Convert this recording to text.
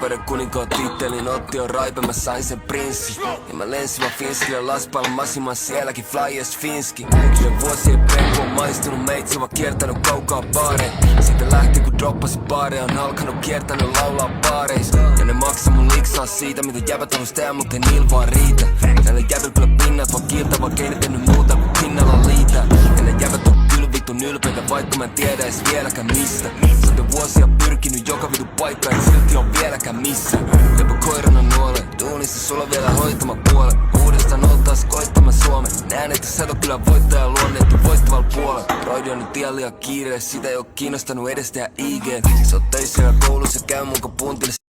vuoden kuninkaan tittelin otti on raipe, mä sain sen prinssi. Ja mä lensin vaan Finskille Laspalla masimaan sielläkin flyers Finski. Kyllä vuosien penku on maistunut meitsi vaan kiertänyt kaukaa baareen. Sitten lähti kun droppasi baareen, on alkanut kiertänyt laulaa baareis. Ja ne maksaa mun liksaa siitä mitä jäbät halus tehdä, mut ei niil vaan riitä. Näillä jäbillä kyllä pinnat vaan kiiltää, vaikka ei ne tehnyt muuta kuin pinnalla liitä. Ja ne jäbät on kyllä vitun ylpeitä, vaikka mä en tiedä edes vieläkään mistä. Sitten vuosia pyrkinyt joka vitu paikka, ei silti on vieläkään missä. Lepo koirana nuole, duunissa sulla vielä hoitama puolet. Uudestaan oon taas koittama Suomen. Näen että sä et oo kyllä voittaja luonnettu voittavalla puolella. Broidi on nyt ihan liian kiire, sitä ei oo kiinnostanut edes tehdä IG. Se on töissä ja koulussa käy muka puntille.